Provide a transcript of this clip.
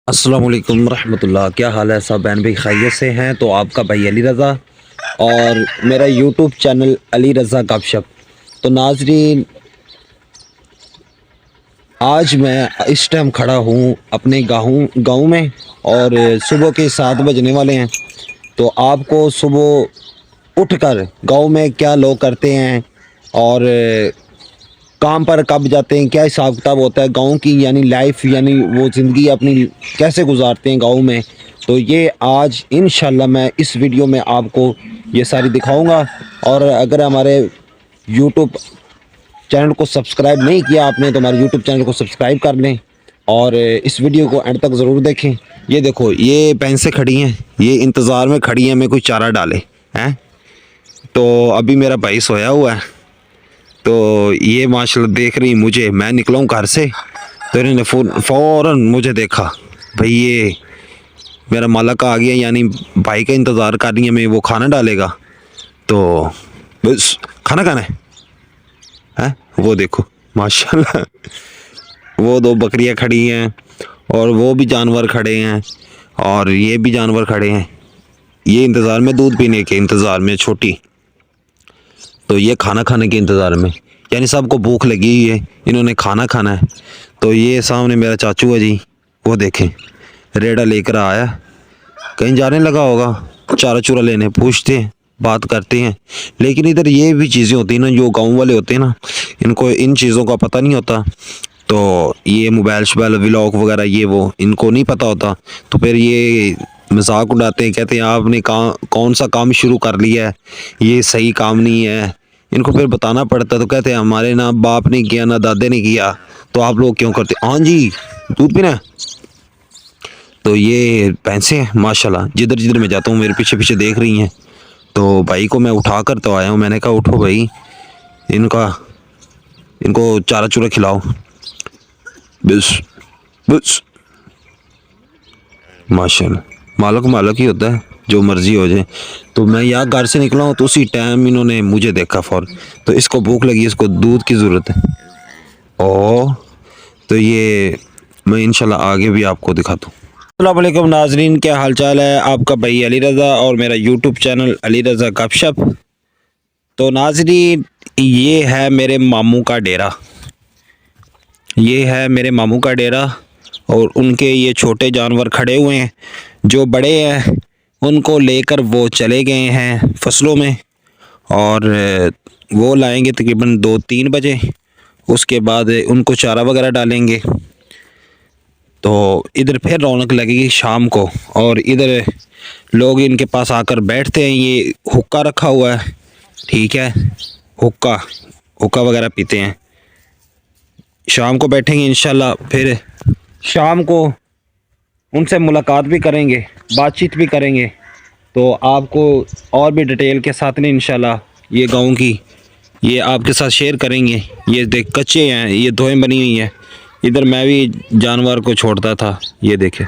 अस्सलाम वालेकुम रहमतुल्लाह। क्या हाल है सब बहन भाई, खैरियत से हैं? तो आपका भाई अली रज़ा और मेरा यूट्यूब चैनल अली रज़ा गपशप। तो नाजरीन, आज मैं इस टाइम खड़ा हूँ अपने गाँव में और सुबह के 7 बजने वाले हैं। तो आपको सुबह उठकर गांव में क्या लोग करते हैं और काम पर कब जाते हैं, क्या हिसाब किताब होता है गांव की, यानी लाइफ, यानी वो ज़िंदगी अपनी कैसे गुजारते हैं गांव में, तो ये आज इंशाल्लाह मैं इस वीडियो में आपको ये सारी दिखाऊंगा। और अगर हमारे यूट्यूब चैनल को सब्सक्राइब नहीं किया आपने तो हमारे यूट्यूब चैनल को सब्सक्राइब कर लें और इस वीडियो को एंड तक ज़रूर देखें। ये देखो, ये भैंसें खड़ी हैं, ये इंतज़ार में खड़ी हैं मैं कोई चारा डाले हैं। तो अभी मेरा भाई सोया हुआ है, तो ये माशाल्लाह देख रही मुझे। मैं निकला हूँ घर से तो इन्होंने फ़ौरन मुझे देखा। भाई ये मेरा मालक आ गया, यानी भाई का इंतज़ार कर रही है मैं, वो खाना डालेगा। तो बस खाना खाना है वो देखो माशाल्लाह, वो 2 बकरियां खड़ी हैं और वो भी जानवर खड़े हैं और ये भी जानवर खड़े हैं। ये इंतज़ार में, दूध पीने के इंतज़ार में छोटी, तो ये खाना खाने के इंतज़ार में, यानी सबको भूख लगी हुई है, इन्होंने खाना खाना है। तो ये सामने मेरा चाचू है जी, वो देखें रेड़ा लेकर आया, कहीं जाने लगा होगा चारा चूरा लेने। पूछते हैं, बात करते हैं, लेकिन इधर ये भी चीज़ें होती हैं ना, जो गांव वाले होते हैं ना, इनको इन चीज़ों का पता नहीं होता। तो ये मोबाइल शोबाइल व्लॉग वगैरह ये वो इनको नहीं पता होता, तो फिर ये मजाक उड़ाते हैं, कहते हैं आपने कौन सा काम शुरू कर लिया है, ये सही काम नहीं है। इनको फिर बताना पड़ता, तो कहते हैं हमारे ना बाप ने किया ना दादे ने किया, तो आप लोग क्यों करते? हाँ जी, दूध पीना है। तो ये भैंसें हैं माशाल्लाह, जिधर जिधर मैं जाता हूँ मेरे पीछे पीछे देख रही हैं। तो भाई को मैं उठा कर तो आया हूँ, मैंने कहा उठो भाई, इनका इनको चारा चूरा खिलाओ। बस बस माशाल्लाह, मालक मालक ही होता है, जो मर्जी हो जाए। तो मैं यहाँ घर से निकला हूँ तो उसी टाइम इन्होंने मुझे देखा फ़ौरन, तो इसको भूख लगी, इसको दूध की ज़रूरत है। ओ, तो ये मैं इंशाल्लाह आगे भी आपको दिखाता हूँ। अस्सलाम वालेकुम नाजरीन, क्या हाल चाल है? आपका भाई अली रज़ा और मेरा यूट्यूब चैनल अली रज़ा गपशप। तो नाजरीन, ये है मेरे मामू का डेरा, ये है मेरे मामू का डेरा और उनके ये छोटे जानवर खड़े हुए हैं। जो बड़े हैं उनको लेकर वो चले गए हैं फसलों में और वो लाएंगे तकरीबन 2-3 बजे। उसके बाद उनको चारा वगैरह डालेंगे, तो इधर फिर रौनक लगेगी शाम को। और इधर लोग इनके पास आकर बैठते हैं, ये हुक्का रखा हुआ है, ठीक है, हुक्का हुक्का वगैरह पीते हैं। शाम को बैठेंगे इंशाल्लाह, फिर शाम को उनसे मुलाकात भी करेंगे, बातचीत भी करेंगे। तो आपको और भी डिटेल के साथ नहीं इंशाल्लाह ये गांव की ये आपके साथ शेयर करेंगे। ये देख कच्चे हैं, ये धोएं बनी हुई हैं। इधर मैं भी जानवर को छोड़ता था, ये देखे।